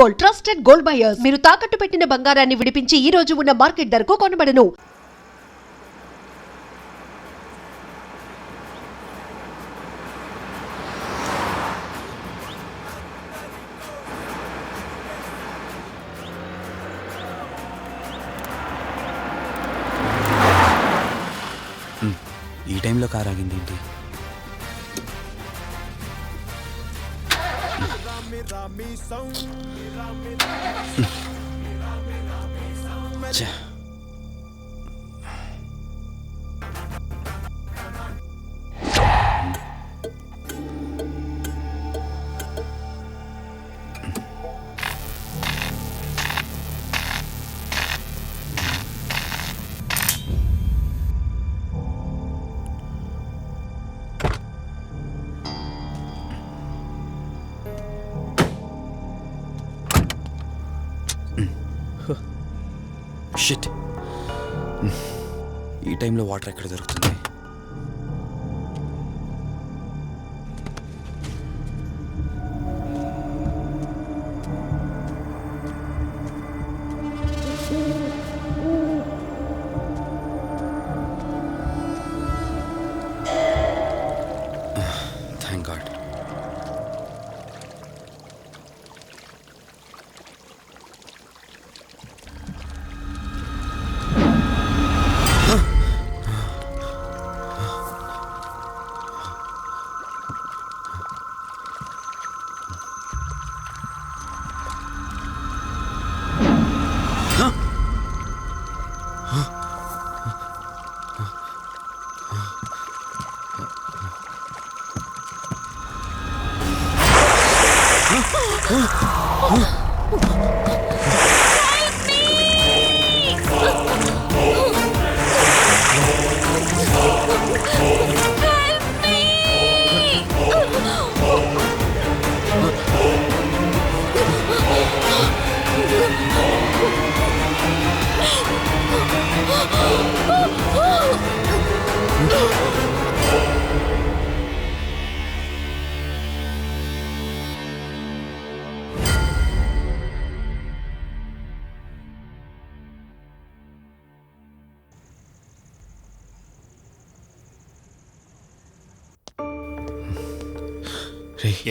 Gold, trusted gold buyers. మీరు తాకట్టు పెట్టిన బంగారాన్ని విడిపించి ఈ రోజు ఉన్న మార్కెట్ ధరకు కొనబడను. ఈ టైంలో కార్ ఆగింది ఏంటి? షిట్, ఈ టైంలో వాటర్ ఎక్కడ దొరుకుతుంది? Thank God.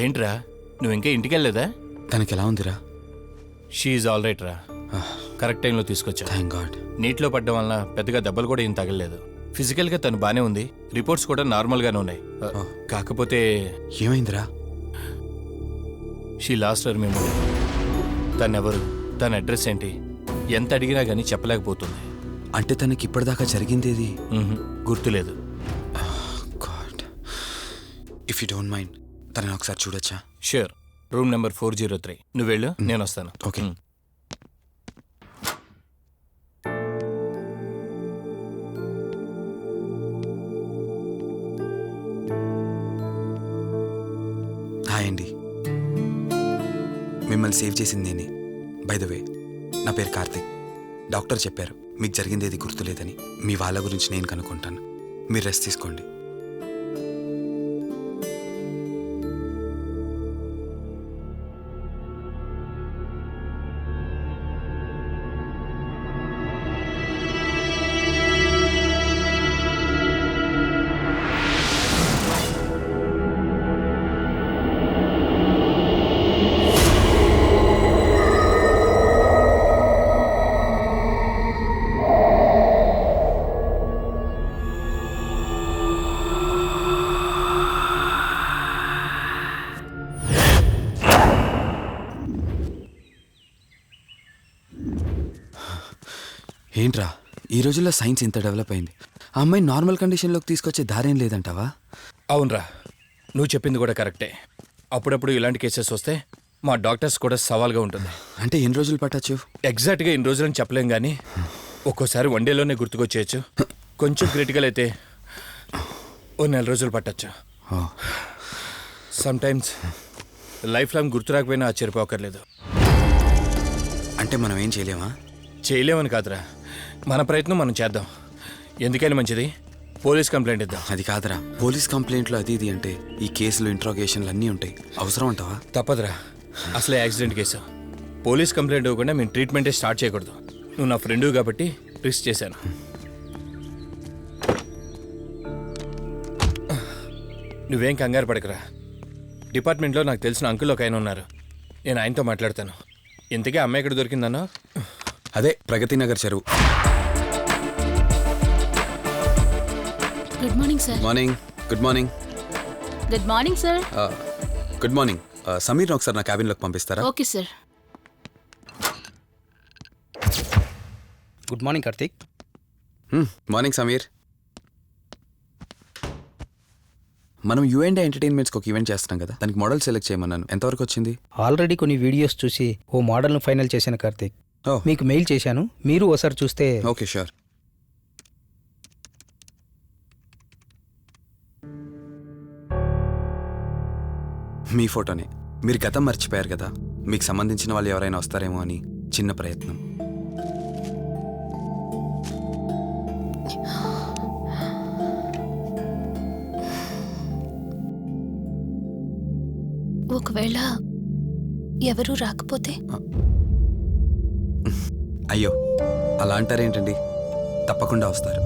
ఏంట్రా, నువ్వు ఇంకా ఇంటికి వెళ్ళలేదా? తనకి ఎలా ఉందిరా? షీఈ్ ఆల్ రైట్ రా. కరెక్ట్ టైంలో తీసుకొచ్చా. Thank God. నీటిలో పడ్డం వలన పెద్దగా దెబ్బలు కూడా ఏం తగలలేదు. ఫిజికల్గా తను బానే ఉంది, రిపోర్ట్స్ కూడా నార్మల్గానే ఉన్నాయి. కాకపోతే ఏమైందిరా? She lost her memory. తనెవరు, తన అడ్రస్ ఏంటి, ఎంత అడిగినా కానీ చెప్పలేకపోతుంది. అంటే తనకి ఇప్పటిదాకా జరిగిందేది గుర్తులేదు. God, if you don't mind తనని ఒకసారి చూడొచ్చా? ష్యూర్. Room number 403. నువ్వు వెళ్ళు, నేను వస్తాను. ఓకే. హాయ్ అండి, మిమ్మల్ని సేవ్ చేసింది నేనే. బై ద వే, నా పేరు కార్తిక్. డాక్టర్ చెప్పారు మీకు జరిగిందేది గుర్తులేదని. మీ వాళ్ళ గురించి నేను కనుక్కుంటాను, మీరు రెస్ట్ తీసుకోండి. ఏంట్రా, ఈ రోజుల్లో సైన్స్ ఇంత డెవలప్ అయింది, ఆ అమ్మాయి నార్మల్ కండిషన్లోకి తీసుకొచ్చే దారేం లేదంటావా? అవునరా, నువ్వు చెప్పింది కూడా కరెక్టే. అప్పుడప్పుడు ఇలాంటి కేసెస్ వస్తే మా డాక్టర్స్ కూడా సవాల్గా ఉంటుంది. అంటే ఎన్ని రోజులు పట్టచ్చు? ఎగ్జాక్ట్గా ఎన్ని రోజులని చెప్పలేం, కానీ ఒక్కోసారి వన్ డేలోనే గుర్తుకొచ్చేయచ్చు. కొంచెం క్రిటికల్ అయితే ఓ 4 రోజులు పట్టచ్చు. సమ్టైమ్స్ లైఫ్ లాంగ్ గుర్తు రాకపోయినా ఆశ్చర్యపోకర్లేదు. అంటే మనం ఏం చేయలేమా? చేయలేమని కాదురా, మన ప్రయత్నం మనం చేద్దాం. ఎందుకని మంచిది, పోలీస్ కంప్లైంట్ ఇద్దాం. అది కాదురా, పోలీస్ కంప్లైంట్లో అది ఇది అంటే ఈ కేసులు ఇంట్రాగేషన్లు అన్నీ ఉంటాయి, అవసరం అంటావా? తప్పదురా, అసలే యాక్సిడెంట్ కేసు. పోలీస్ కంప్లైంట్ ఇవ్వకుండా మేము ట్రీట్మెంటే స్టార్ట్ చేయకూడదు. నువ్వు నా ఫ్రెండు కాబట్టి రిస్క్ చేశాను. నువ్వేం కంగారు పడకరా. డిపార్ట్మెంట్లో నాకు తెలిసిన అంకుల్ ఒక ఆయన ఉన్నారు. నేను ఆయనతో మాట్లాడతాను. ఇంతకీ అమ్మాయి ఎక్కడ దొరికిందన్నా? అదే ప్రగతి నగర్ చెరువు. Good morning sir. Morning. Good morning. Good morning sir. Good morning. సమీర్ని ఒకసారి నా క్యాబిన్లోకి పంపిస్తారా? Okay sir. Good morning Karthik. Morning Sameer. మనం యుఎండే ఎంటర్టైన్మెంట్స్కి ఒక ఈవెంట్ చేస్తున్నాం కదా, దానికి మోడల్ సెలెక్ట్ చేయమన్నాను. ఎంతవరకు వచ్చింది? ఆల్రెడీ కొన్ని వీడియోస్ చూసి ఓ మోడల్ను ఫైనల్ చేశాను కార్తీక్. మీకు మెయిల్ చేశాను, మీరు ఒకసారి చూస్తే. Okay sure. మీ ఫోటోనే. మీరు గతం మర్చిపోయారు కదా, మీకు సంబంధించిన వాళ్ళు ఎవరైనా వస్తారేమో అని చిన్న ప్రయత్నం. ఒకవేళ ఎవరూ రాకపోతే? అయ్యో, అలా అంటారేంటండి, తప్పకుండా వస్తారు.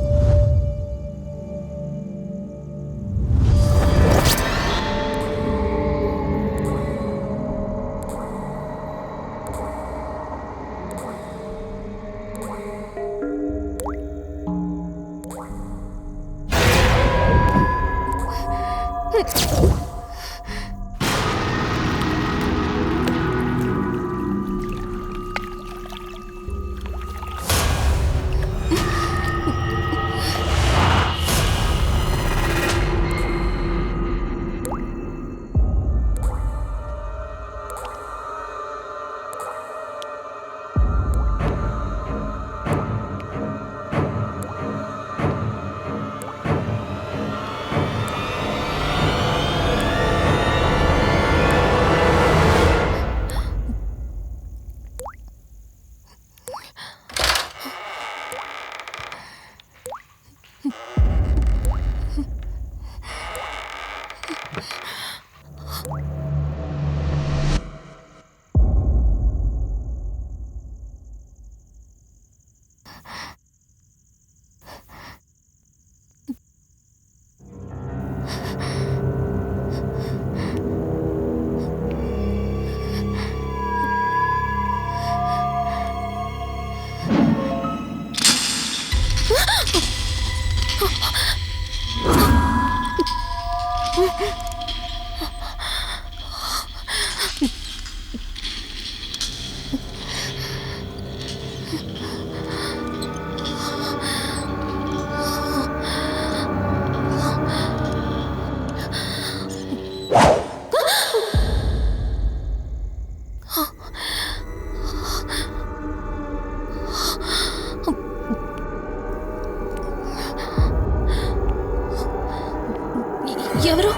ఎవరు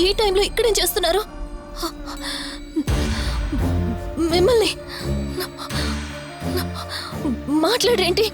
ఈ టైంలో ఇక్కడేం చేస్తున్నారు? మిమ్మల్ని మాట్లాడేంటి?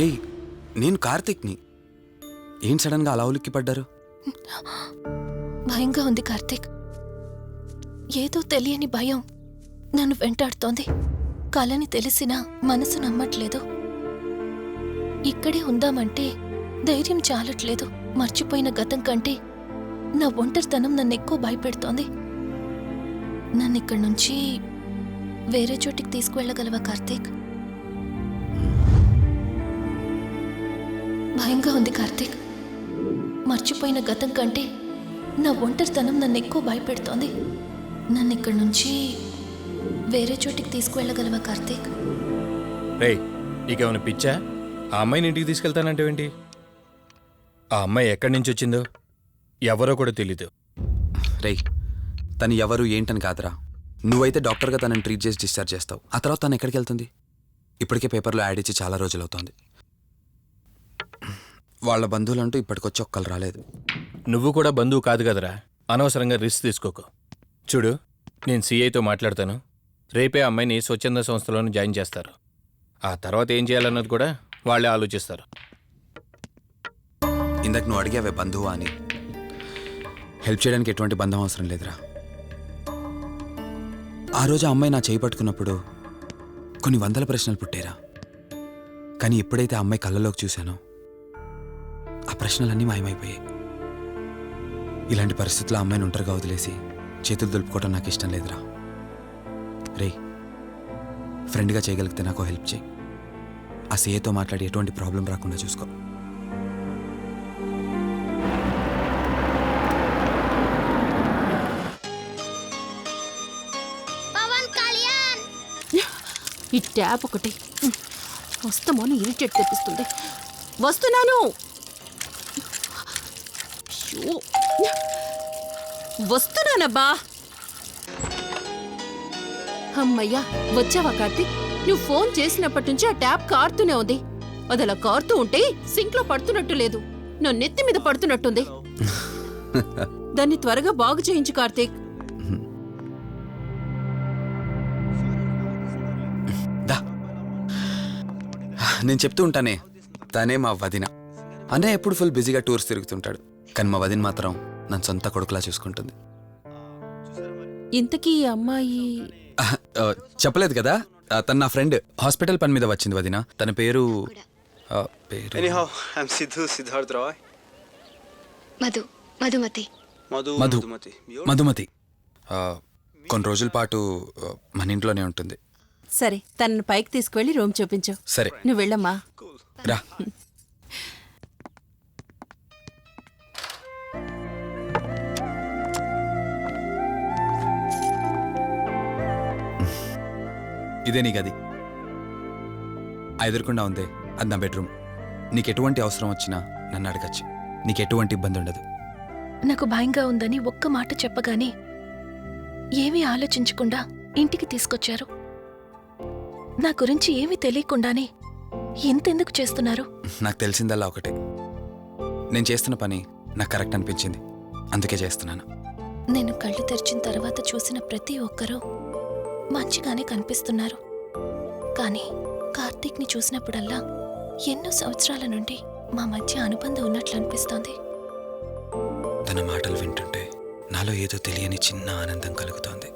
ఏయ్, నేను కార్తిక్ని. ఏం సడన్గా అలా ఉలిక్కి పడ్డారు? భయంగా ఉంది కార్తీక్. ఏదో తెలియని భయం నన్ను వెంటాడుతోంది. కలని తెలిసినా మనసు నమ్మట్లేదు. ఇక్కడే ఉందామంటే ధైర్యం చాలట్లేదు. మర్చిపోయిన గతం కంటే నా ఒంటరితనం నన్ను ఎక్కువ భయపెడుతోంది. నన్ను ఇక్కడి నుంచి వేరే చోటికి తీసుకువెళ్ళగలవా కార్తీక్? భయంగా ఉంది కార్తీక్. మర్చిపోయిన గతం కంటే నా ఒంటరితనం నన్ను ఎక్కువ భయపెడుతోంది. నన్ను ఇక్కడి నుంచి వేరే చోటికి తీసుకువెళ్ళగలవా కార్తీక్? రేయ్, నీకేమైనా పిచ్చా? ఆ అమ్మాయిని ఇంటికి తీసుకెళ్తానంటేవేంటి? ఆ అమ్మాయి ఎక్కడి నుంచి వచ్చిందో ఎవరో కూడా తెలీదు. రేయ్, తను ఎవరు ఏంటని కాదురా. నువ్వైతే డాక్టర్గా తనని ట్రీట్ చేసి డిశ్చార్జ్ చేస్తావు. ఆ తర్వాత తను ఎక్కడికి వెళ్తుంది? ఇప్పటికే పేపర్లో యాడ్ ఇచ్చి చాలా రోజులు అవుతోంది. వాళ్ళ బంధువులంటూ ఇప్పటికొచ్చి ఒక్కరు రాలేదు. నువ్వు కూడా బంధువు కాదు కదరా, అనవసరంగా రిస్క్ తీసుకోకు. చూడు, నేను సిఐతో మాట్లాడతాను. రేపే అమ్మాయిని స్వచ్ఛంద సంస్థలోనే జాయిన్ చేస్తారు. ఆ తర్వాత ఏం చేయాలన్నది కూడా వాళ్ళే ఆలోచిస్తారు. ఇందాక నువ్వు అడిగావే బంధువా అని. హెల్ప్ చేయడానికి ఎటువంటి బంధం అవసరం లేదురా. ఆ రోజు ఆ అమ్మాయి నా చేయి పట్టుకున్నప్పుడు కొన్ని వందల ప్రశ్నలు పుట్టేరా. కానీ ఎప్పుడైతే ఆ అమ్మాయి కళ్ళలోకి చూశానో ఆ ప్రశ్నలన్నీ మాయమైపోయాయి. ఇలాంటి పరిస్థితుల్లో ఆ అమ్మాయిని ఒంటరిగా వదిలేసి చేతులు దులుపుకోవటం నాకు ఇష్టం లేదురా. రే, ఫ్రెండ్గా చేయగలిగితే నాకు హెల్ప్ చేయి. ఆ సీఏతో మాట్లాడి ఎటువంటి ప్రాబ్లం రాకుండా చూసుకో. ఈ ట్యాప్ ఒకటి వస్తామని ఇరిటేట్ తెప్పిస్తుంది. వస్తున్నాను. అయ్యో, వస్తున్నానబ్బా. అమ్మయ్యా, వచ్చావా కార్తీక్? నువ్వు ఫోన్ చేసినప్పటి నుంచి ఆ ట్యాప్ కారుతూనే ఉంది. అది అలా కారుతూ ఉంటే సింక్ లో పడుతున్నట్టు లేదు, నా నెత్తి మీద పడుతున్నట్టుంది. దాన్ని త్వరగా బాగు చేయించు కార్తీక్. నేను చెప్తూ ఉంటానే, తనే మా వదిన. అన్నయ్య ఎప్పుడు ఫుల్ బిజీగా టూర్స్ తిరుగుతుంటాడు, కానీ మా వదిన మాత్రం నన్ను సొంత కొడుకులా చూసుకుంటుంది. ఇంతకీ ఈ అమ్మాయి చెప్పలేదు కదా, తను నా ఫ్రెండ్. హాస్పిటల్ పని మీద వచ్చింది వదిన. తన పేరు Anyhow, I'm Siddharth Roy. Madhumati. Madhumati. కొన్ని రోజుల పాటు మన ఇంట్లోనే ఉంటుంది. సరే, తనను పైకి తీసుకువెళ్ళి రూమ్ చూపించు. సరే, నువ్వు వెళ్ళమ్మా. రా. ఇదే నీ గది. ఎదురుకుండా ఉందే, అది నా బెడ్రూమ్. నీకు ఎటువంటి అవసరం వచ్చినా నన్ను అడగచ్చు. నీకు ఎటువంటి ఇబ్బంది ఉండదు. నాకు భయంగా ఉందని ఒక్క మాట చెప్పగానే ఏమీ ఆలోచించకుండా ఇంటికి తీసుకొచ్చారు. నా గురించి ఏమీ తెలియకుండానే ఇంతెందుకు చేస్తున్నారు? నాకు తెలిసిందల్లా ఒకటే, నేను చేస్తున్న పని నాకు కరెక్ట్ అనిపించింది, అందుకే చేస్తున్నాను. నేను కళ్ళు తెరిచిన తర్వాత చూసిన ప్రతి ఒక్కరూ మంచిగానే కనిపిస్తున్నారు. కానీ కార్తీక్ని చూసినప్పుడల్లా ఎన్నో సంవత్సరాల నుండి మా మధ్య అనుబంధం ఉన్నట్లు అనిపిస్తోంది. తన మాటలు వింటుంటే నాలో ఏదో తెలియని చిన్న ఆనందం కలుగుతోంది.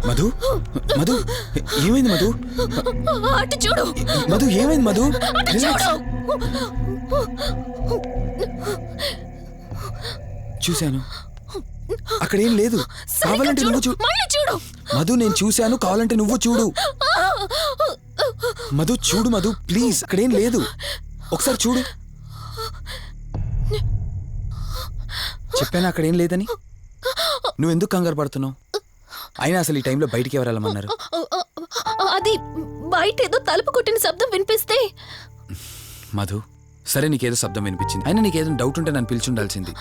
మధు మధు ఏమైంది మధు? అటు చూడు. మధు ఏమైంది మధు? అటు రిలాక్స్. చూడు. చూశాను, అక్కడేం లేదు. కావాలంటే నువ్వు చూడు. మళ్ళీ చూడు. మధు నేను చూశాను, కావాలంటే నువ్వు చూడు. మధు చూడు మధు ప్లీజ్, అక్కడేం లేదు. ఒకసారి చూడు. చెప్పాను అక్కడేం లేదని. నువ్వెందుకు కంగారు పడుతున్నావు? అయినా అసలు ఈ టైంలో బయటికి ఎవరు వెళ్ళమన్నారు? అది బయట ఏదో తలుపు కొట్టిన శబ్దం వినిపిస్తే. మధు సరే, నీకేదో శబ్దం వినిపించింది. అయినా నీకేదో డౌట్ ఉంటే నన్ను పిలిచుండాల్సింది.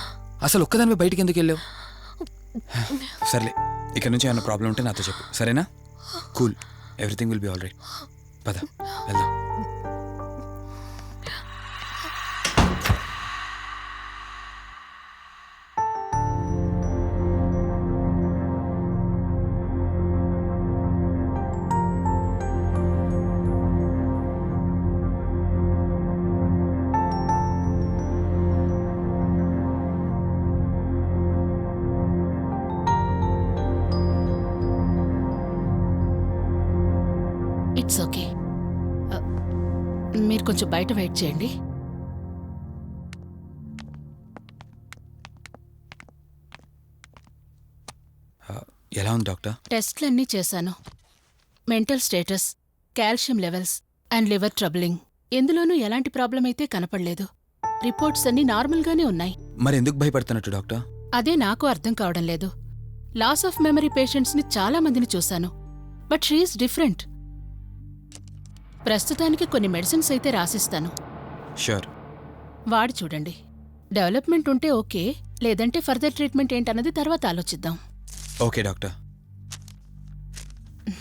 అసలు ఒక్కదానిపై బయటికి ఎందుకు వెళ్ళావు? సర్లే, ఇక్కడ నుంచి ఏమైనా ప్రాబ్లం ఉంటే నాతో చెప్పు, సరేనా? Cool, everything will be all right. పద వెళ్దాం. It's okay. మీరు కొంచెం బయట వెయిట్ చేయండి. ఎలా ఉంది డాక్టర్? టెస్ట్లన్నీ చేశాను. Mental status, calcium levels and liver troubling, ఎందులోనూ ఎలాంటి ప్రాబ్లం అయితే కనపడలేదు. రిపోర్ట్స్ అన్నీ నార్మల్గానే ఉన్నాయి. మరి ఎందుకు భయపడుతున్నట్టు డాక్టర్? అదే నాకు అర్థం కావడం లేదు. లాస్ ఆఫ్ మెమరీ పేషెంట్స్ని చాలా మందిని చూశాను, బట్ షీఈస్ డిఫరెంట్. ప్రస్తుతానికి కొన్ని మెడిసిన్స్ అయితే రాసిస్తాను, షూర్. వాడి చూడండి. డెవలప్మెంట్ ఉంటే ఓకే, లేదంటే ఫర్దర్ ట్రీట్మెంట్ ఏంటన్నది తర్వాత ఆలోచిద్దాం. Okay doctor.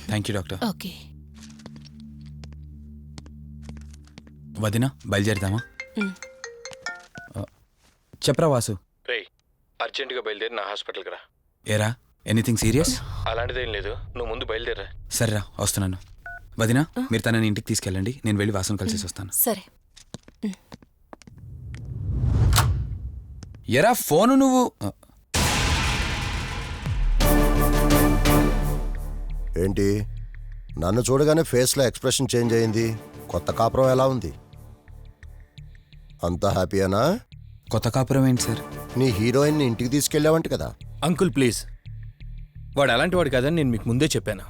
Thank you doctor. Okay. వదినా బయలుదేరుదామా? చెప్పరా వాసు. రే, అర్జెంటుగా బయలుదేరి నా హాస్పిటల్కి రా. ఏరా, ఎనీథింగ్ సీరియస్? అలాంటిదేం లేదు, నువ్వు ముందు బయలుదేరా. సరేరా, వస్తున్నాను. వదినా మీరు తనని ఇంటికి తీసుకెళ్ళండి, నేను వెళ్ళి వాసును కలిసేసి వస్తాను. సరే. ఎరా ఫోను నువ్వు. ఏంటి, నన్ను చూడగానే ఫేస్లో ఎక్స్ప్రెషన్ చేంజ్ అయింది? కొత్త కాపురం ఎలా ఉంది? అంతా హ్యాపీయేనా? కొత్త కాపురం ఏంటి సార్? నీ హీరోయిన్ని ఇంటికి తీసుకెళ్ళావంట కదా? అంకుల్ ప్లీజ్, వాడు అలాంటి వాడు కాదని నేను మీకు ముందే చెప్పాను.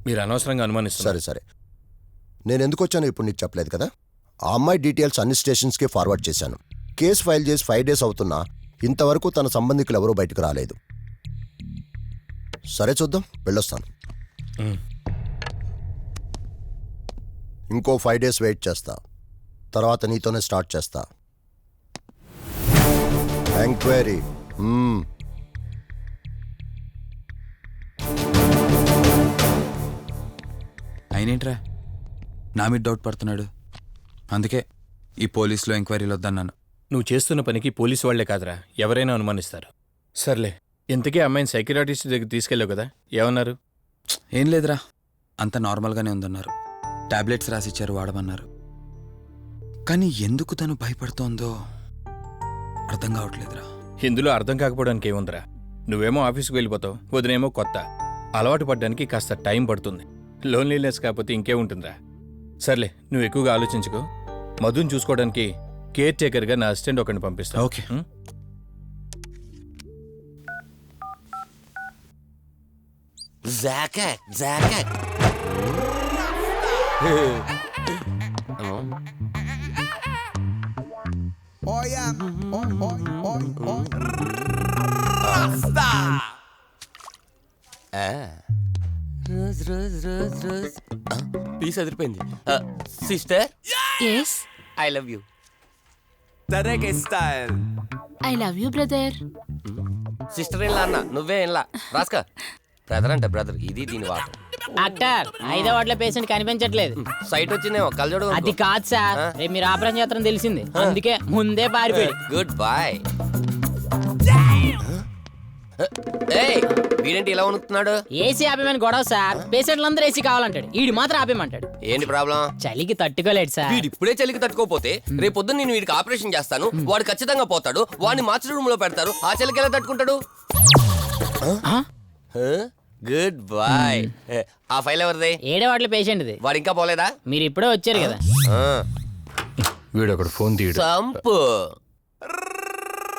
మీరు అనవసరంగా అనుమానిస్తారు. సరే సరే, నేను ఎందుకు వచ్చానో ఇప్పుడు నీకు చెప్పలేదు కదా. ఆ అమ్మాయి డీటెయిల్స్ అన్ని స్టేషన్స్కి ఫార్వర్డ్ చేశాను. కేసు ఫైల్ చేసి 5 days అవుతున్నా ఇంతవరకు తన సంబంధికులు ఎవరూ బయటకు రాలేదు. సరే చూద్దాం, వెళ్ళొస్తాను. ఇంకో 5 days వెయిట్ చేస్తా, తర్వాత నీతోనే స్టార్ట్ చేస్తా ఎంక్వైరీ. అయినేంట్రా నా మీద డౌట్ పడుతున్నాడు? అందుకే ఈ పోలీసులో ఎంక్వైరీలు వద్దన్నాను. నువ్వు చేస్తున్న పనికి పోలీసు వాళ్లే కాదురా, ఎవరైనా అనుమానిస్తారు. సర్లే, ఇంతకీ అమ్మాయిని సైకియాట్రిస్ట్ దగ్గర తీసుకెళ్ళావు కదా, ఏమన్నారు? ఏం లేదురా, అంత నార్మల్గానే ఉందన్నారు. టాబ్లెట్స్ రాసిచ్చారు, వాడమన్నారు. కానీ ఎందుకు తను భయపడుతోందో అర్థం కావట్లేదురా. ఇందులో అర్థం కాకపోవడానికి ఏముందిరా? నువ్వేమో ఆఫీస్కి వెళ్ళిపోతావు, వదినేమో కొత్త. అలవాటు పడ్డానికి కాస్త టైం పడుతుంది. లోన్లీనెస్ కాకపోతే ఇంకే ఉంటుందిరా. సర్లే, నువ్వు ఎక్కువగా ఆలోచించుకో. మధుని చూసుకోవడానికి కేర్ టేకర్గా నా అసిస్టెంట్ ఒకరిని పంపిస్తా. Okay. Rose rose rose rose piece అదిరిపోయింది. Sister, yes I love you. I love you brother. Sister ఏం అన్న, నువ్వే ఏం రాస్కా. బ్రదర్ అంటే బ్రదర్, ఇది దీని వాట. డాక్టర్ 5వ వార్డులో పేషెంట్ కనిపించట్లేదు. సైట్ వచ్చిందేమో, కలజోడు. అది కాదు సార్, రేపు మీరు ఆపరేషన్ చేస్తారని తెలిసింది, అందుకే ముందే పారిపోయి. Good boy. ఏయ్, వీడేంటి ఇలా వణుకుతున్నాడు? ఏసీ ఆపేమని గొడవ సార్. పేషెంట్లందరూ ఏసీ కావాలంటాడు, ఈడు మాత్రం ఆపేమంటాడు. ఏంటి ప్రాబ్లం? చలికి తట్టుకోలేడు సార్. వీడు ఇప్పుడే చలికి తట్టుకోపోతే రేపు పొద్దున్న నేను వీడికి ఆపరేషన్ చేస్తాను, వాడు ఖచ్చితంగా పోతాడు. వాడిని మార్చి రూమ్ లో పెడతారు, ఆ చలికి ఎలా తట్టుకుంటాడు? Good boy. ఆ ఫైల్ ఎవరిది? 7వ వార్డులో పేషెంట్ది. వాడు ఇంకా పోలేదా? మీరు ఇప్పుడే వచ్చారు కదా. వీడొకడు ఫోన్ తీయడు. సంపు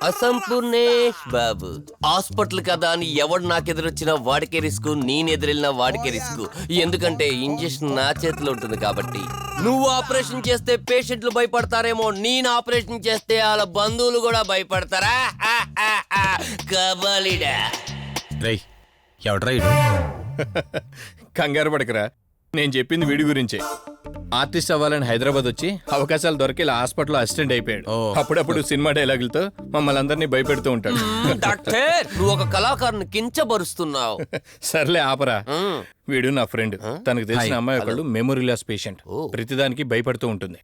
అసంపూర్ణేష్ బాబు. హాస్పిటల్ కదా అని ఎవడు నాకెదురొచ్చినా వాడికే రిస్క్, నేనెదురెళ్ళినా వాడికే రిస్క్. ఎందుకంటే ఇంజెక్షన్ నా చేతిలో ఉంటుంది కాబట్టి. నువ్వు ఆపరేషన్ చేస్తే పేషెంట్లు భయపడతారేమో, నేను ఆపరేషన్ చేస్తే వాళ్ళ బంధువులు కూడా భయపడతారా? కబాలిడా. రేయ్, ఎవడ్రా ఇడు? కంగారు పడకరా, నేను చెప్పింది వీడి గురించే. ఆర్టిస్ట్ అవ్వాలని హైదరాబాద్ వచ్చి అవకాశాలు దొరికి ఇలా హాస్పిటల్లో అసిస్టెంట్ అయిపోయాడు. అప్పుడప్పుడు సినిమా డైలాగులతో మమ్మల్ని అందరినీ భయపెడుతూ ఉంటాడు. డాక్టర్, నువ్వు ఒక కళాకారుని కించబరుస్తున్నావు. సర్లే ఆపరా. వీడు నా ఫ్రెండ్. తనకు తెలిసిన అమ్మాయి ఒకళ్ళు మెమరీ లాస్ పేషెంట్. ప్రతిదానికి భయపడుతూ ఉంటుంది.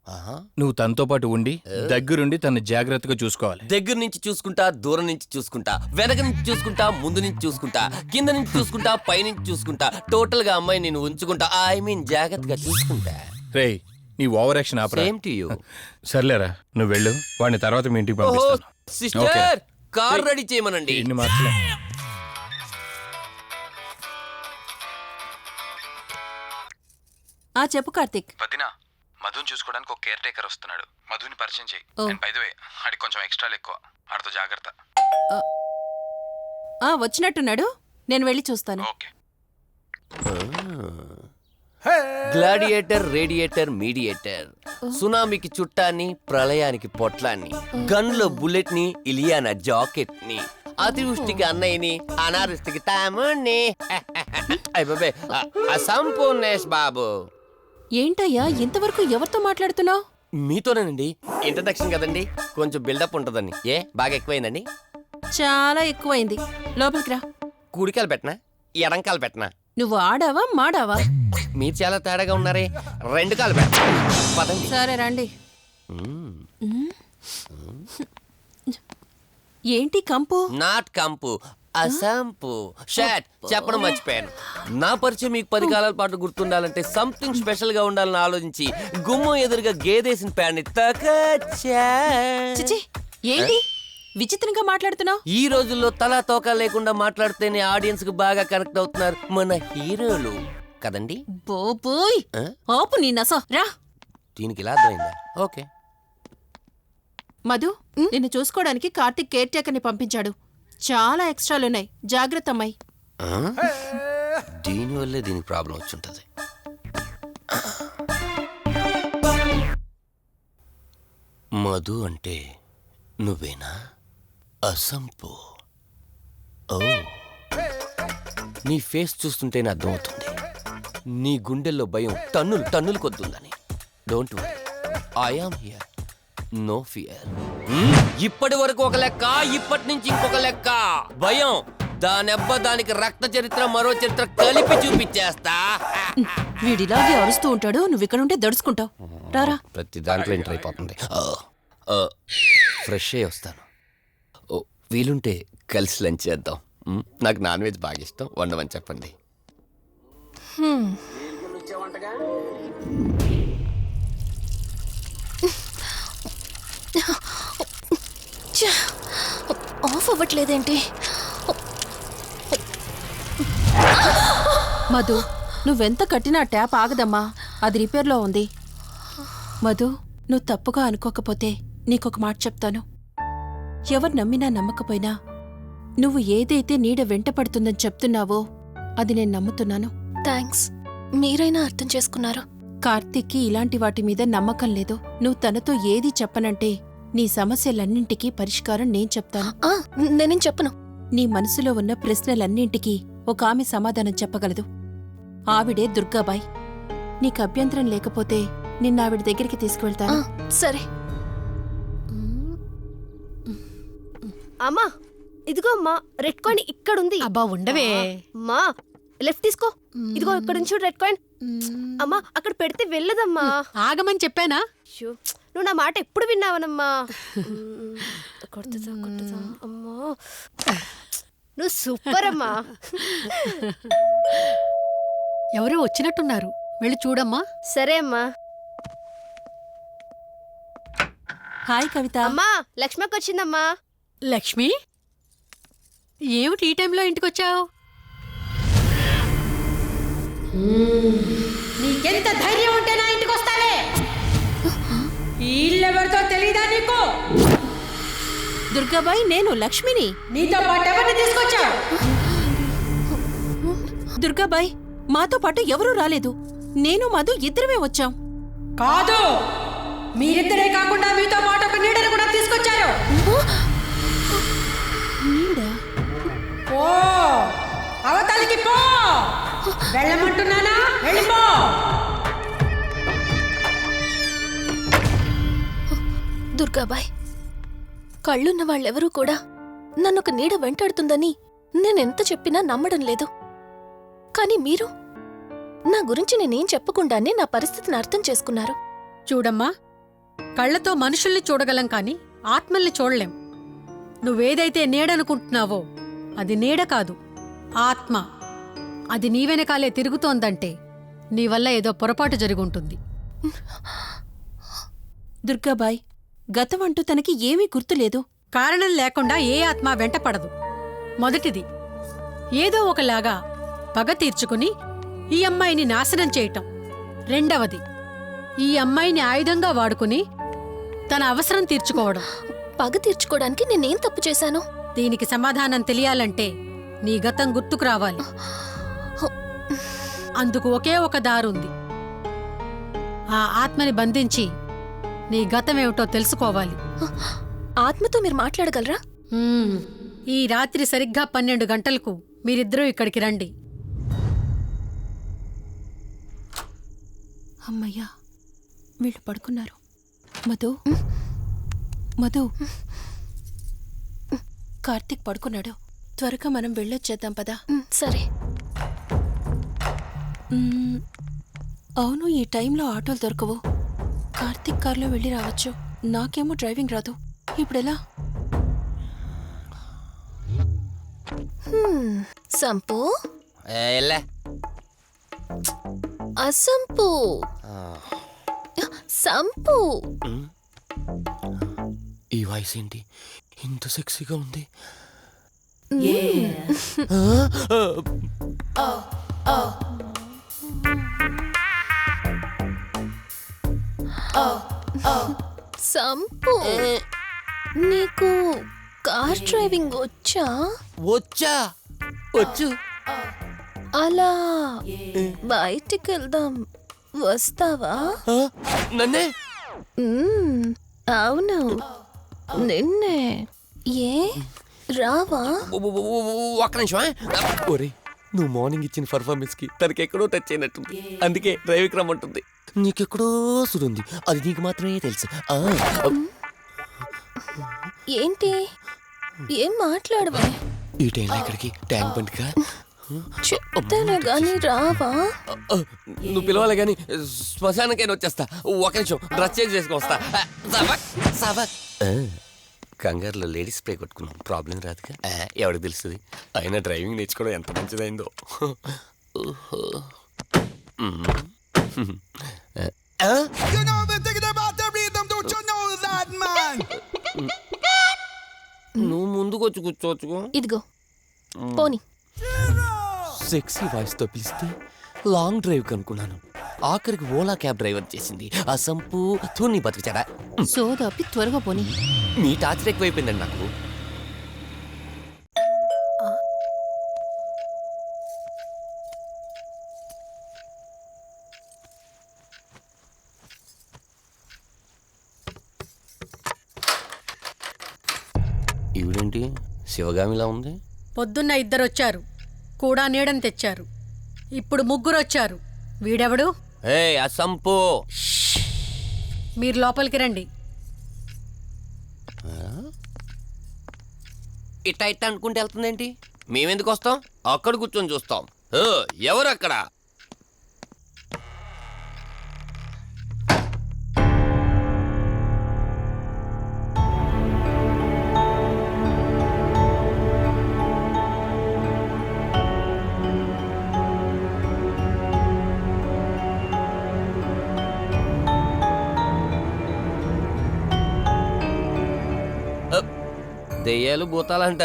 నువ్వు తనతో పాటు ఉండి దగ్గరుండి తను జాగ్రత్తగా చూసుకోవాలి. దగ్గర నుంచి చూసుకుంటా, దూరం నుంచి చూసుకుంటా, వెనక నుంచి చూసుకుంటా, ముందు నుంచి చూసుకుంటా, కింద నుంచి చూసుకుంటా, పై నుంచి చూసుకుంటా, టోటల్ గా అమ్మాయి నేను ఉంచుకుంటా. ఐ మీన్ జాగ్రత్తగా చూసుకుంటా. రేయ్, నీ over action opera. Same to you. సర్లేరా, నువ్వు వెళ్ళు. వాడిని తర్వాత మీ ఇంటికి పంపిస్తాను. సిస్టర్, కార్ రెడీ చేయమనండి. ఇన్ని మార్చలే. చెప్పు కార్తిక్. వదినా, మధుని చూసుకోవడానికి ఒక కేర్ టేకర్ వస్తున్నాడు. మధుని పరిచయం చేయి. బై ది వే, ఆడికి కొంచెం ఎక్స్ట్రాలు ఎక్కువ, ఆడితో జాగ్రత్త. వచ్చినట్టున్నాడు, నేను వెళ్ళి చూస్తాను. ఓకే. Gladiator, radiator, mediator. సునామీకి చుట్టాన్ని, ప్రళయానికి పొట్లాన్ని, గన్లో బుల్లెట్ ని, ఇలియానా జాకెట్ ని, అతివృష్టికి అన్నయ్యని, అనావృష్టికి తమ్ముణ్ణి. అసంపూర్ణేష్ బాబు. ఏంటయ్యా, ఇంతవరకు ఎవరితో మాట్లాడుతున్నావు? మీతోనేనండి. ఇంట్రడక్షన్ కదండి, కొంచెం బిల్డప్ ఉంటుందని. బాగా ఎక్కువైందండి? చాలా ఎక్కువైంది. లోపలికి రా. కుడికాలు పెట్టనా, ఎడంకాలు పెట్టనా? నువ్వు ఆడావా మాడావా? మీరు చాలా తేడాగా ఉన్నారే. 2 కాలు పెట్ట. పదండి. సరే రండి. ఏంటి కంపు? నాట్ కంపు, అసంపు. షాట్ చెప్పడం మర్చిపోయాను. నా పరిచయం మీకు 10 కాలాల పాటు గుర్తుండాలంటే సంథింగ్ స్పెషల్ గా ఉండాలని ఆలోచించి గుమ్మం ఎదురుగా గేదేసిన ప్యాడ్ని తకచ్చా. చిచి, ఏంటి విచిత్రంగా మాట్లాడుతున్నావు? ఈ రోజుల్లో తలా తోక లేకుండా మాట్లాడితేనే ఆడియన్స్ కు బాగా కనెక్ట్ అవుతున్నారు మన హీరోలు కదండి. బోబోయ్, ఆపు నీ నస. రా. దీనికి ఇలా అర్థమైందా? ఓకే. మధు, నిన్ను చూసుకోవడానికి కార్తిక్ కేర్ టేకర్ని పంపించాడు. చాలా ఎక్స్ట్రాలున్నాయి, జాగ్రత్త అమ్మాయి. దీనివల్లే దీనికి ప్రాబ్లం వచ్చుంటది. మధు అంటే నువ్వేనా? అసంపు. ఓ, నీ ఫేస్ చూస్తుంటేనే అర్థమవుతుంది నీ గుండెల్లో భయం టన్నులు టన్నులు కొద్దుందని. Don't worry, I am here, no fear. ఇప్పటి వరకు ఒక లెక్క, ఇప్పటి నుంచి ఇంకొక లెక్క. భయం దానెబ్బ, దానికి రక్త చరిత్ర, మరో చరిత్ర కలిపి చూపించేస్తా. వీడిలాగే అరుస్తూ ఉంటాడు, నువ్వు ఇక్కడ ఉంటే దడుచుకుంటావు. రారా. ప్రతి దాంట్లో ఎంటర్ అయిపోతుంది. ఫ్రెష్ అయ్యి వస్తాను. వీలుంటే కలిసి లంచ్ చేద్దాం. నాకు నాన్ వెజ్ బాగా ఇష్టం, వండమని చెప్పండి. ఆఫ్ అవ్వట్లేదేంటి? మధు, నువ్వెంత కట్టినా ట్యాప్ ఆగదమ్మా, అది రిపేర్లో ఉంది. మధు, నువ్వు తప్పుగా అనుకోకపోతే నీకొక మాట చెప్తాను. ఎవరు నమ్మినా నమ్మకపోయినా నువ్వు ఏదైతే నీడ వెంట పడుతుందని చెప్తున్నావో అది నేను నమ్ముతున్నాను. థ్యాంక్స్, మీరైనా అర్థం చేసుకున్నారు. కార్తీక్కి ఇలాంటి వాటి మీద నమ్మకం లేదు. నువ్వు తనతో ఏది చెప్పనంటే నీ సమస్యలన్నింటికీ పరిష్కారం నేను చెప్తాను. నేనేం చెప్పను. నీ మనసులో ఉన్న ప్రశ్నలన్నింటికీ ఒక ఆమె సమాధానం చెప్పగలదు. ఆవిడే దుర్గాబాయ్. నీకు అభ్యంతరం లేకపోతే నిన్నావిడ దగ్గరికి తీసుకువెళ్తాను. సరే. అమ్మా, ఇదిగో అమ్మా, రెడ్ కాయిన్ ఇక్కడుంది. అబ్బా ఉండవే. అమ్మా, లెఫ్ట్ తీసుకో. ఇదిగో ఇక్కడ నుంచి రెడ్ కాయిన్. అమ్మా, అక్కడ పెడితే వెళ్ళదమ్మా. ఆగమని చెప్పానా? నువ్వు నా మాట ఎప్పుడు విన్నావనమ్మా? కొడుతుందా కొడుతుందా? అమ్మా, నువ్వు సూపర్ అమ్మా. ఎవరో వచ్చినట్టున్నారు, వెళ్ళి చూడమ్మా. సరే అమ్మా. హాయ్ కవిత. అమ్మా, లక్ష్మకి వచ్చిందమ్మా. లక్ష్మి, ఏమిటి ఈ టైంలో ఇంటికొచ్చావు? నీకెంత ధైర్యం ఉంటే నా ఇంటికి వస్తానే? ఇల్లెవరితో తెలీదా నీకు? దుర్గాబాయ్, నేను లక్ష్మిని. నీతో పాటు ఎవరిని తీసుకొచ్చావు? దుర్గాబాయ్, మాతో పాటు ఎవరూ రాలేదు. నేను మధు ఇద్దరమే వచ్చాం. కాదు, మీరిద్దరే కాకుండా మీతో పాటు ఒక నీడను కూడా తీసుకొచ్చారు. ఓ, అవతలికి పో. వెళ్ళమంటున్నానా? వెళ్ళిపో. దుర్గాబాయ్, కళ్ళున్న వాళ్ళెవరూ కూడా నన్నొక నీడ వెంటాడుతుందని నేనెంత చెప్పినా నమ్మడం లేదు. కానీ మీరు నా గురించి నేనేం చెప్పకుండానే నా పరిస్థితిని అర్థం చేసుకున్నారు. చూడమ్మా, కళ్ళతో మనుషుల్ని చూడగలం కాని ఆత్మల్ని చూడలేం. నువ్వేదైతే నీడనుకుంటున్నావో అది నీడ కాదు, ఆత్మ. అది నీ వెనకాలే తిరుగుతోందంటే నీ వల్ల ఏదో పొరపాటు జరుగుంటుంది. దుర్గాబాయ్, గతం అంటూ తనకి ఏమీ గుర్తులేదు. కారణం లేకుండా ఏ ఆత్మ వెంటపడదు. మొదటిది, ఏదో ఒకలాగా పగ తీర్చుకుని ఈ అమ్మాయిని నాశనం చేయటం. రెండవది, ఈ అమ్మాయిని ఆయుధంగా వాడుకుని తన అవసరం తీర్చుకోవడం. పగ తీర్చుకోవడానికి నేనేం తప్పు చేశాను? దీనికి సమాధానం తెలియాలంటే నీ గతం గుర్తుకు రావాలి. అందుకు ఒకే ఒక దారుంది. ఆ ఆత్మని బంధించి నీ గతమేమిటో తెలుసుకోవాలి. ఆత్మతో మీరు మాట్లాడగలరా? ఈ రాత్రి సరిగ్గా 12 గంటలకు మీరిద్దరూ ఇక్కడికి రండి. అమ్మయ్యా, వీళ్ళు పడుకున్నారు. మధు, మధు, కార్తీక్ పడుకున్నాడు. త్వరగా మనం వెళ్ళొచ్చేద్దాం పదా. సరే. అవును, ఈ టైంలో ఆటోలు దొరకవు. కార్తీక్ కార్లో వెళ్ళి రావచ్చు. నాకేమో డ్రైవింగ్ రాదు. ఇప్పుడెలా? సంపు, అసంపు, సంపు. ఈ వాయిస్ ఏంటి ఇంత సెక్సీగా ఉంది? సంపు, నీకు కార్ డ్రైవింగ్ వచ్చా? వచ్చా, వచ్చు. అలా బయటికి వెళ్దాం, వస్తావా? నన్నే? అవును, నిన్నే. ఏ రావా? ఒక్క నిమిషం. ఒరే, నువ్వు మార్నింగ్ ఇచ్చిన పర్ఫార్మెన్స్ కి తనకి ఎక్కడో టచ్ అయినట్టుంది. అందుకే డ్రైవింగ్ రమ్మంటుంది. నీకెక్కడో సుడుంది, అది నీకు మాత్రమే తెలుసు. ఏంటి, ఏం మాట్లాడవా? ఈ టైంలో ఎక్కడికి? ట్యాంక్ బండ్కా? చెప్తాను గాని రావా? నువ్వు పిలవాలి గాని శ్మశానకైనా వచ్చేస్తా. ఒక నిమిషం, డ్రెస్ చేంజ్ చేసుకుని వస్తా. కంగారులో లేడీస్ స్ప్రే కొట్టుకున్నాం, ప్రాబ్లం రాదుగా. ఎవరికి తెలుస్తుంది? అయినా డ్రైవింగ్ నేర్చుకోవడం ఎంత మంచిదైందో. నువ్వు ముందుకొచ్చి కూర్చోవచ్చుకో. ఇదిగో పోనీ. సెక్సీ వాయిస్తో పిలిస్తే లాంగ్ డ్రైవ్ కనుక్కున్నాను. ఆఖరికి ఓలా క్యాబ్ డ్రైవర్ చేసింది ఆ సంపు తూని బతికిచాడా. సోదాపి త్వరగా పోనీ. మీ టార్చర్ ఎక్కువైపోయిందండి నాకు. ఈవిడేంటి శివగామిలా ఉంది? పొద్దున్న 2 వచ్చారు, కూడా నీడని తెచ్చారు. ఇప్పుడు 3 వచ్చారు. వీడెవడు? ఏ అసంపు, మీరు లోపలికి రండి. ఇట్ట ఇట్ట అనుకుంటే వెళ్తుందేంటి? మేమెందుకు వస్తాం? అక్కడ కూర్చొని చూస్తాం. ఎవరు అక్కడ? దెయ్యాలు భూతాలంట.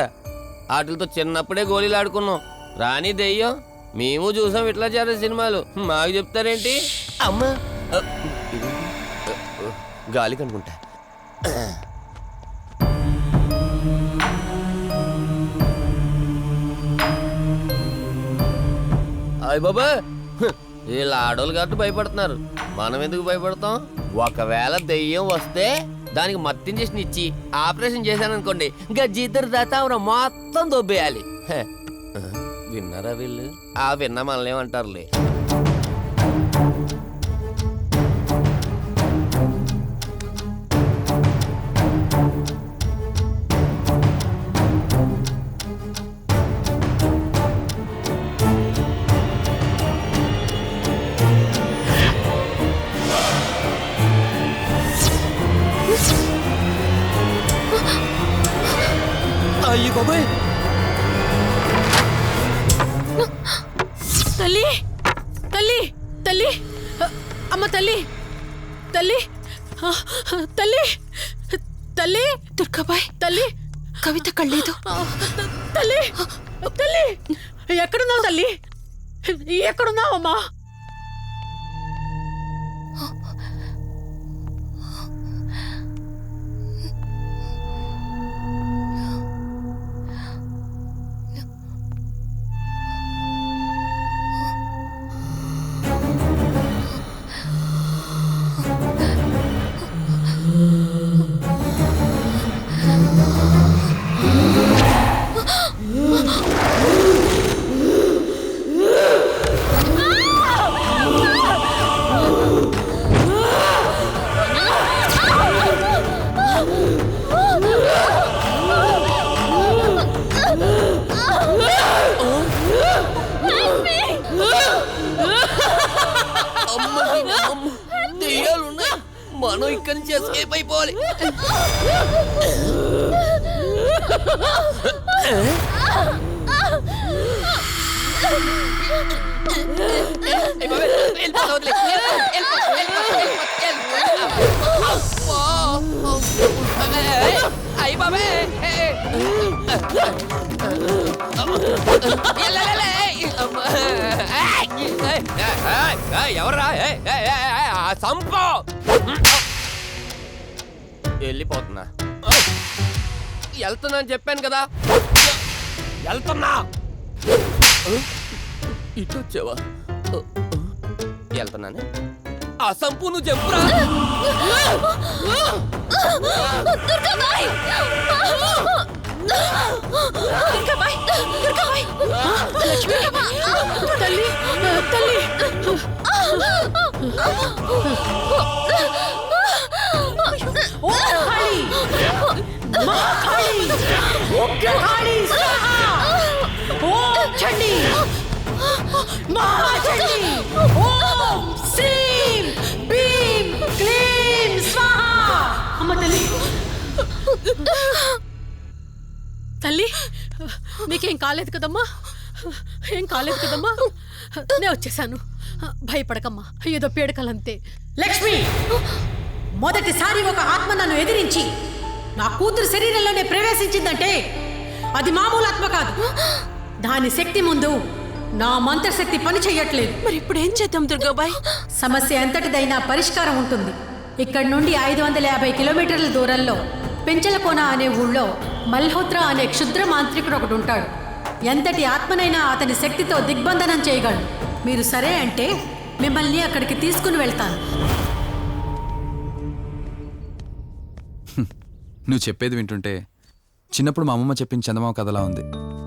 వాటితో చిన్నప్పుడే గోళీలు ఆడుకున్నాం. రాని దెయ్యం మేము చూసాం ఇట్లా చేరే సినిమాలు. మాకు చెప్తారేంటి? అమ్మా గాలి కనుకుంటా. అయ్య బాబా, వీళ్ళ ఆడోళ్ళు కాబట్టి భయపడుతున్నారు. మనం ఎందుకు భయపడతాం? ఒకవేళ దెయ్యం వస్తే దానికి మత్తి ఇంజెక్షన్ ఇచ్చి ఆపరేషన్ చేశాననుకోండి, ఇంకా జీతరు దాతావరం మొత్తం దొబ్బేయాలి. విన్నారా వీళ్ళు? ఆ విన్నా మనల్ని ఏమంటారులే. అయ్యి బాబాయ్, తల్లి తల్లి తల్లి, అమ్మ తల్లి తల్లి తల్లి తల్లి, దుర్గాబాయ్, తల్లి కవిత కళ్ళేదు. తల్లి తల్లి, ఎక్కడున్నావు తల్లి? ఎక్కడున్నావు అమ్మా? దెయ్యాలున్నాయి, మనం ఇక్కడి నుంచి ఎస్కేప్ అయిపోవాలి. ఎవరా సంపో? వెళ్ళిపోతున్నా. వెళ్తున్నా అని చెప్పాను కదా, వెళ్తున్నా. ఇటు వచ్చావా? వెళ్తున్నాను. ఆ సంపు నువ్వు చెప్పురా. తల్లి తల్లి, ఓ కాళీ, మా కాళీ, ఉగ్ర కాళీ స్వాహా, ఓం చండీ, మహా చండీ, ఓం శ్రీం భీం క్లీం స్వాహా. అమ్మ తల్లి తల్లి, నీకేం కాలేదు కదమ్మా? ఏం కాలేదు కదమ్మా? నేను వచ్చేసాను. భయపడకమ్మా, ఏదో పీడకలంతే. లక్ష్మి, మొదటిసారి ఒక ఆత్మ నన్ను ఎదిరించి నా కూతురు శరీరంలోనే ప్రవేశించిందంటే అది మామూలు ఆత్మ కాదు. దాని శక్తి ముందు నా మంత్రశక్తి పని చెయ్యట్లేదు. మరి ఇప్పుడు ఏం చేద్దాం దుర్గాబాయ్? సమస్య ఎంతటిదైనా పరిష్కారం ఉంటుంది. ఇక్కడి నుండి 550 కిలోమీటర్ల దూరంలో పెంచలకోన అనే ఊళ్ళో మల్హోత్రా అనే క్షుద్ర మాంత్రికుడు ఒకడు ఉంటాడు. ఎంతటి ఆత్మనైనా అతని శక్తితో దిగ్బంధనం చేయగలడు. మీరు సరే అంటే మిమ్మల్ని అక్కడికి తీసుకుని వెళ్తాను. నువ్వు చెప్పేది వింటుంటే చిన్నప్పుడు మా అమ్మమ్మ చెప్పిన చందమామ కథలా ఉంది.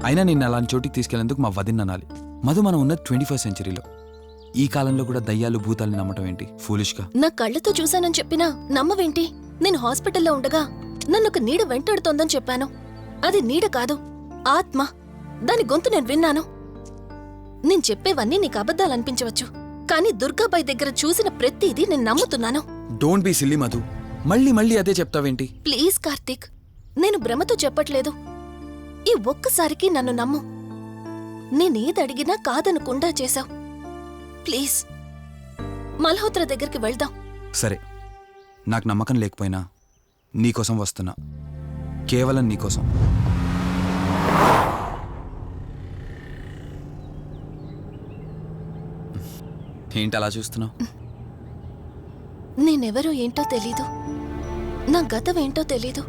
అయినా నిన్ను అలాంటి చోటికి తీసుకెళ్లేందుకు మా వదిన అనాలి. మధు, మనం ఉన్నది 21st సెంచరీలో. ఈ కాలంలో కూడా దయ్యాలు భూతాల్ని నమ్మటం ఏంటి ఫూలిష్గా? నా కళ్ళతో చూశానని చెప్పినా నమ్మవేంటి? నేను హాస్పిటల్లో ఉండగా నన్ను ఒక నీడ వెంటాడుతోందని చెప్పాను. అది నీడ కాదు, ఆత్మ. దాని గొంతు నేను విన్నాను. నేను చెప్పేవన్నీ నీకు అబద్ధాలనిపించవచ్చు, కానీ దుర్గాబాయ్ దగ్గర చూసిన ప్రతిదీ నేను నమ్ముతున్నాను. డోంట్ బీ సిల్లీ మధు, మళ్ళీ మళ్ళీ అదే చెప్తావేంటి? ప్లీజ్ కార్తీక్, నేను భ్రమతో చెప్పట్లేదు. ఈ ఒక్కసారికి నన్ను నమ్ము. నేనేదడిగినా కాదనకుండా చేశావు. ప్లీజ్, మల్హోత్రా దగ్గరికి వెళ్దాం. సరే, నాకు నమ్మకం లేకపోయినా నీకోసం వస్తున్నా, కేవలం నీకోసం. ఏంటి అలా చూస్తున్నావు? నేనెవరో ఏంటో తెలీదు, నా గతం ఏంటో తెలీదు.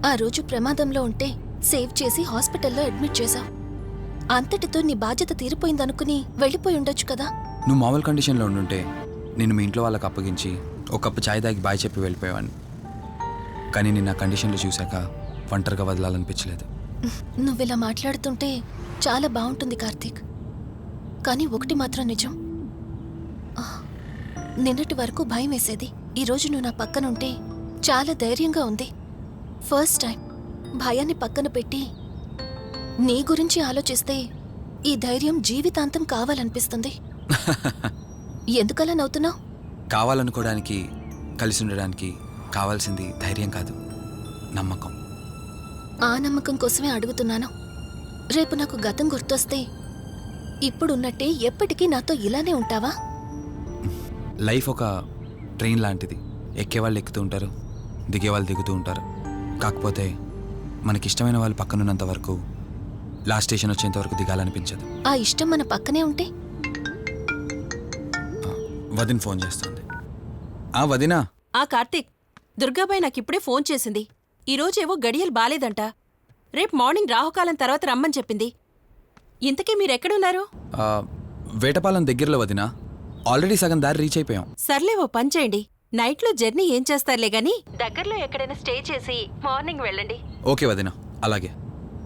ఆ రోజు ప్రమాదంలో ఉంటే సేవ్ చేసి హాస్పిటల్లో అడ్మిట్ చేశావు. అంతటితో నీ బాధ్యత తీరిపోయిందనుకుని వెళ్ళిపోయి ఉండొచ్చు కదా. నువ్వు మామూలు కండిషన్లో ఉండుంటే నేను మీ ఇంట్లో వాళ్ళకి అప్పగించి ఒక కప్పు ఛాయ్ తాగి బాయ్ చెప్పి వెళ్ళిపోయేవాడిని. కానీ నేను ఆ కండిషన్లో చూశాక ఒంటరిగా వదలాలనిపించలేదు. నువ్విలా మాట్లాడుతుంటే చాలా బాగుంటుంది కార్తీక్, కానీ ఒకటి మాత్రం నిజం. నిన్నటి వరకు భయం వేసేది. ఈరోజు నువ్వు నా పక్కనుంటే చాలా ధైర్యంగా ఉంది. ఫస్ట్ టైం భయాన్ని పక్కన పెట్టి నీ గురించి ఆలోచిస్తే ఈ ధైర్యం జీవితాంతం కావాలనిపిస్తుంది. ఎందుకలా నవ్వుతున్నావు? కావాలనుకోవడానికి, కలిసి ఉండడానికి కావాల్సింది ధైర్యం కాదు, నమ్మకం. ఆ నమ్మకం కోసమే అడుగుతున్నాను. రేపు నాకు గతం గుర్తొస్తే ఇప్పుడున్నట్టే ఎప్పటికీ నాతో ఇలానే ఉంటావా? లైఫ్ ఒక ట్రైన్ లాంటిది. ఎక్కేవాళ్ళు ఎక్కుతూ ఉంటారు, దిగేవాళ్ళు దిగుతూ ఉంటారు. కాకపోతే మనకిష్టమైన వాళ్ళు పక్కనున్నంత వరకు లాస్ట్ స్టేషన్ వచ్చేంత వరకు దిగాలనిపించదు. ఆ ఇష్టం మన పక్కనే ఉంటే? వదిన ఫోన్ చేస్తుంది. వదినా. కార్తీక్, దుర్గాబాయ్ నాకిప్పుడే ఫోన్ చేసింది. ఈరోజేవో గడియలు బాలేదంట. రేపు మార్నింగ్ రాహుకాలం తర్వాత రమ్మని చెప్పింది. ఇంతకీ మీరెక్కడున్నారు? వేటపాలెం దగ్గరలో వదినా. ఆల్రెడీ సగం దారి రీచ్ అయిపోయాం. సర్లే, ఓ పని చేయండి. నైట్లో జర్నీ ఏం చేస్తారులే గాని దగ్గరలో ఎక్కడైనా స్టే చేసి మార్నింగ్ వెళ్ళండి. ఓకే వదినా, అలాగే.